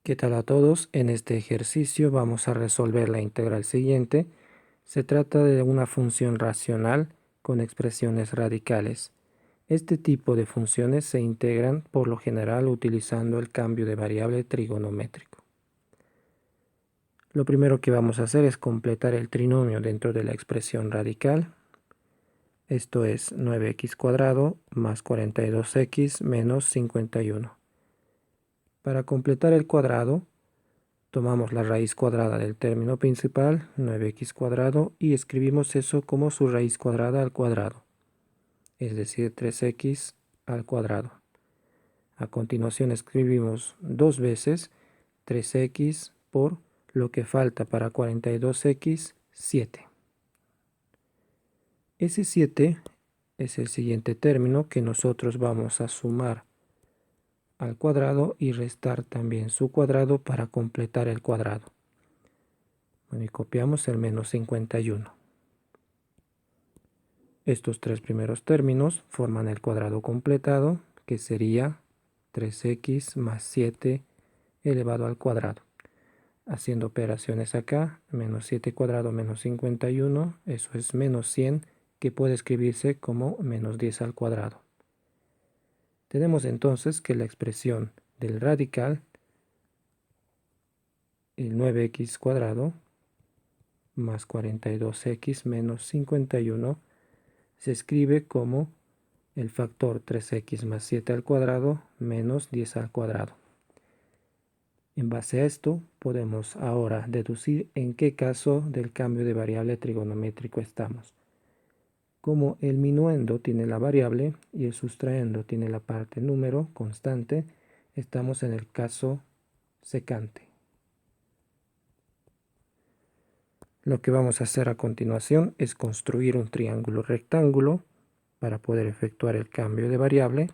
¿Qué tal a todos? En este ejercicio vamos a resolver la integral siguiente. Se trata de una función racional con expresiones radicales. Este tipo de funciones se integran por lo general utilizando el cambio de variable trigonométrico. Lo primero que vamos a hacer es completar el trinomio dentro de la expresión radical. Esto es 9x² más 42x menos 51. Para completar el cuadrado, tomamos la raíz cuadrada del término principal, 9x², y escribimos eso como su raíz cuadrada al cuadrado, es decir, 3x al cuadrado. A continuación escribimos dos veces 3x por lo que falta para 42x, 7. Ese 7 es el siguiente término que nosotros vamos a sumar al cuadrado y restar también su cuadrado para completar el cuadrado. Bueno, y copiamos el menos 51. Estos tres primeros términos forman el cuadrado completado, que sería 3x más 7 elevado al cuadrado. Haciendo operaciones acá, menos 7 cuadrado menos 51, eso es menos 100, que puede escribirse como menos 10 al cuadrado. Tenemos entonces que la expresión del radical, el 9x² más 42x menos 51, se escribe como el factor 3x más 7 al cuadrado menos 10 al cuadrado. En base a esto, podemos ahora deducir en qué caso del cambio de variable trigonométrico estamos. Como el minuendo tiene la variable y el sustraendo tiene la parte número constante, estamos en el caso secante. Lo que vamos a hacer a continuación es construir un triángulo rectángulo para poder efectuar el cambio de variable.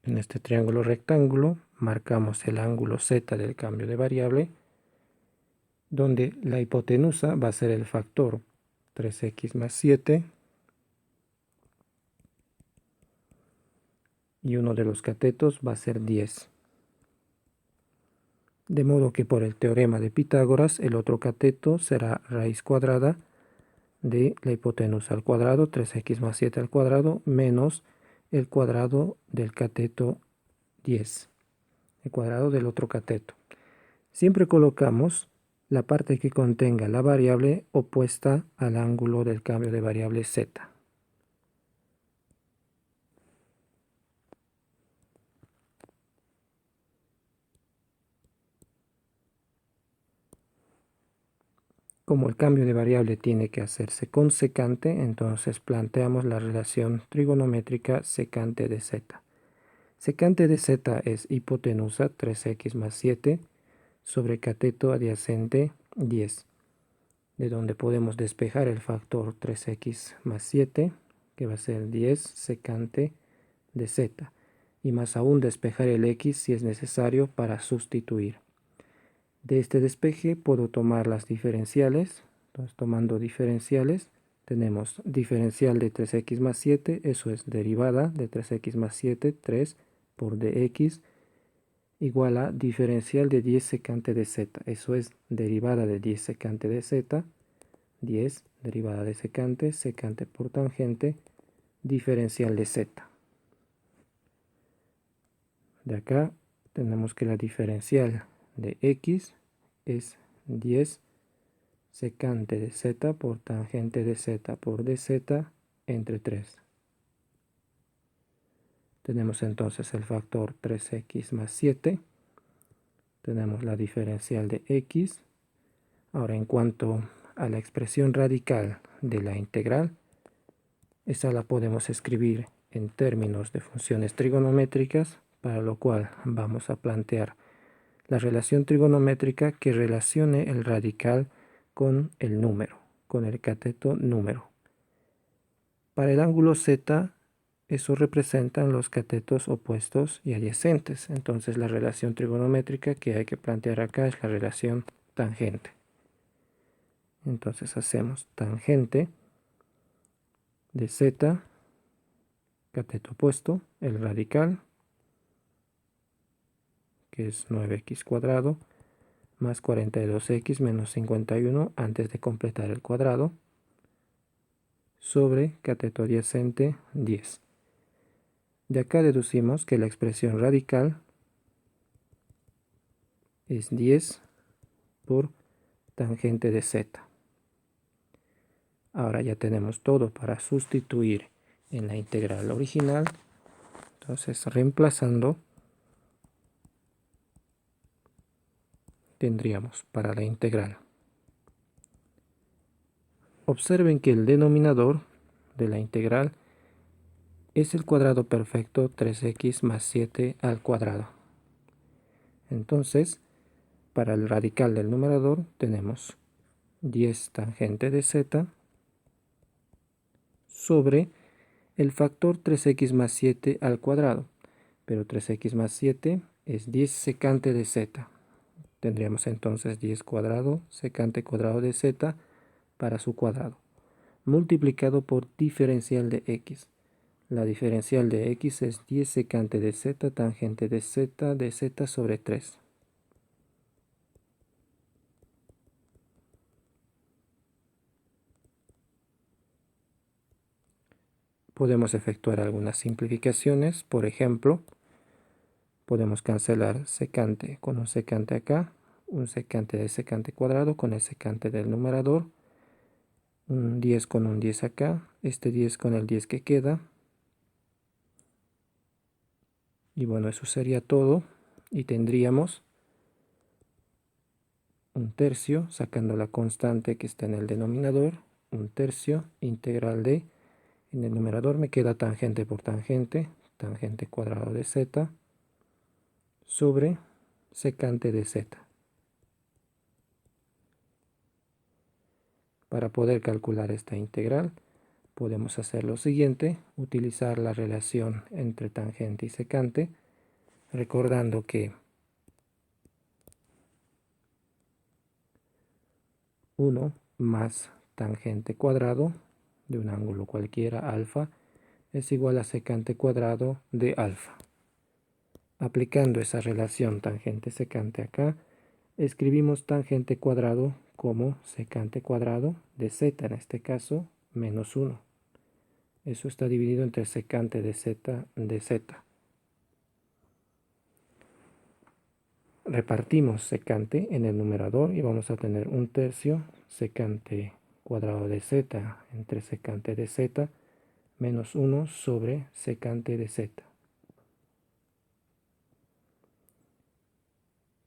En este triángulo rectángulo marcamos el ángulo Z del cambio de variable, donde la hipotenusa va a ser el factor 3x más 7 y uno de los catetos va a ser 10. De modo que por el teorema de Pitágoras el otro cateto será raíz cuadrada de la hipotenusa al cuadrado, 3x más 7 al cuadrado, menos el cuadrado del cateto 10, el cuadrado del otro cateto. Siempre colocamos la parte que contenga la variable opuesta al ángulo del cambio de variable z. Como el cambio de variable tiene que hacerse con secante, entonces planteamos la relación trigonométrica secante de z. Secante de z es hipotenusa 3x más 7 sobre cateto adyacente 10, de donde podemos despejar el factor 3x más 7, que va a ser 10 secante de z, y más aún despejar el x si es necesario para sustituir. De este despeje puedo tomar las diferenciales. Entonces, tomando diferenciales, tenemos diferencial de 3x más 7, eso es derivada de 3x más 7, 3 por dx, igual a diferencial de 10 secante de z, eso es derivada de 10 secante de z, 10 derivada de secante, secante por tangente, diferencial de z. De acá tenemos que la diferencial de x es 10 secante de z por tangente de z por dz entre 3. Tenemos entonces el factor 3x más 7. Tenemos la diferencial de x. Ahora, en cuanto a la expresión radical de la integral, esa la podemos escribir en términos de funciones trigonométricas, para lo cual vamos a plantear la relación trigonométrica que relacione el radical con el número, con el cateto número. Para el ángulo z Eso representan los catetos opuestos y adyacentes. Entonces la relación trigonométrica que hay que plantear acá es la relación tangente. Entonces hacemos tangente de z, cateto opuesto, el radical, que es 9x cuadrado, más 42x menos 51 antes de completar el cuadrado, sobre cateto adyacente 10. De acá deducimos que la expresión radical es 10 por tangente de z. Ahora ya tenemos todo para sustituir en la integral original. Entonces, reemplazando, tendríamos para la integral. Observen que el denominador de la integral es el cuadrado perfecto 3x más 7 al cuadrado. Entonces, para el radical del numerador tenemos 10 tangente de z sobre el factor 3x más 7 al cuadrado. Pero 3x más 7 es 10 secante de z. Tendríamos entonces 10 cuadrado secante cuadrado de z para su cuadrado, multiplicado por diferencial de x. La diferencial de x es 10 secante de z tangente de z sobre 3. Podemos efectuar algunas simplificaciones. Por ejemplo, podemos cancelar secante con un secante acá, un secante de secante cuadrado con el secante del numerador, un 10 con un 10 acá, este 10 con el 10 que queda. Y bueno, eso sería todo. Y tendríamos un tercio, sacando la constante que está en el denominador, un tercio integral de, en el numerador me queda tangente por tangente, tangente cuadrado de z, sobre secante de z. Para poder calcular esta integral, podemos hacer lo siguiente: utilizar la relación entre tangente y secante, recordando que 1 más tangente cuadrado de un ángulo cualquiera, alfa, es igual a secante cuadrado de alfa. Aplicando esa relación tangente-secante acá, escribimos tangente cuadrado como secante cuadrado de z, en este caso, menos 1. Eso está dividido entre secante de z de z. Repartimos secante en el numerador y vamos a tener un tercio secante cuadrado de z entre secante de z menos 1 sobre secante de z.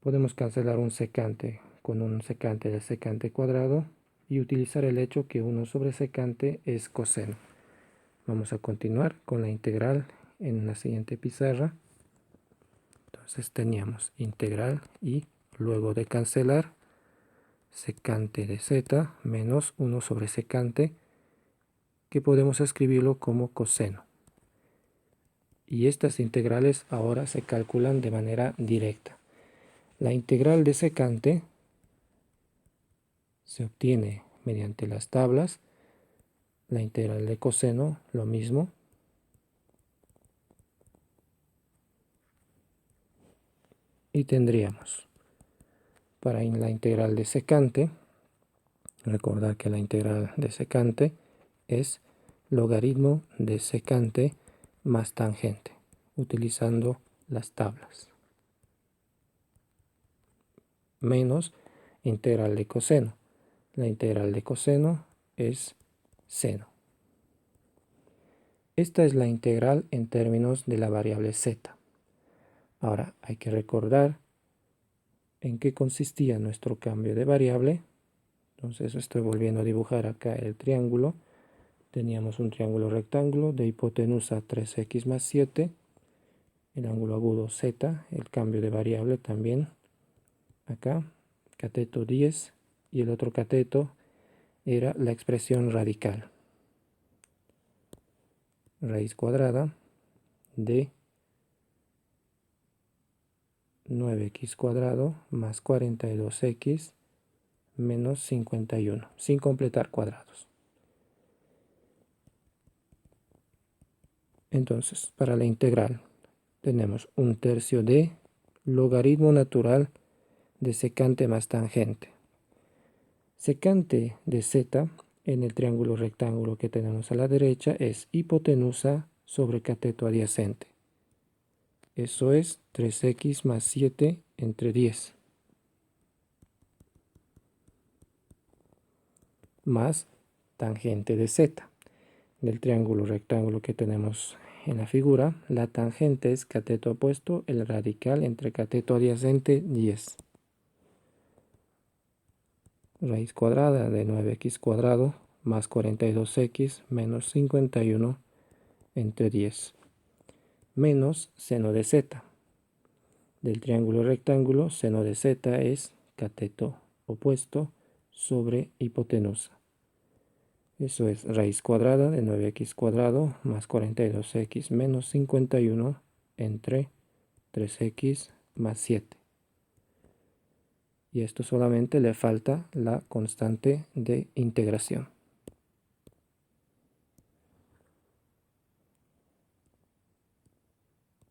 Podemos cancelar un secante con un secante del secante cuadrado y utilizar el hecho que 1 sobre secante es coseno. Vamos a continuar con la integral en la siguiente pizarra. Entonces teníamos integral y luego de cancelar, secante de z menos 1 sobre secante, que podemos escribirlo como coseno. Y estas integrales ahora se calculan de manera directa. La integral de secante se obtiene mediante las tablas. La integral de coseno, lo mismo. Y tendríamos para la integral de secante, recordar que la integral de secante es logaritmo de secante más tangente, utilizando las tablas, menos integral de coseno. La integral de coseno es seno. Esta es la integral en términos de la variable z. Ahora hay que recordar en qué consistía nuestro cambio de variable. Entonces estoy volviendo a dibujar acá el triángulo. Teníamos un triángulo rectángulo de hipotenusa 3x más 7, el ángulo agudo z, el cambio de variable también acá, cateto 10, y el otro cateto era la expresión radical. raíz cuadrada de 9x cuadrado más 42x menos 51, sin completar cuadrados. Entonces, para la integral tenemos 1/3 de logaritmo natural de secante más tangente. Secante de z en el triángulo rectángulo que tenemos a la derecha es hipotenusa sobre cateto adyacente. Eso es 3x más 7 entre 10. Más tangente de z. Del triángulo rectángulo que tenemos en la figura, la tangente es cateto opuesto, el radical entre cateto adyacente 10. Raíz cuadrada de 9x cuadrado más 42x menos 51 entre 10. Menos seno de z. Del triángulo rectángulo, seno de z es cateto opuesto sobre hipotenusa. Eso es raíz cuadrada de 9x cuadrado más 42x menos 51 entre 3x más 7. Y esto solamente le falta la constante de integración.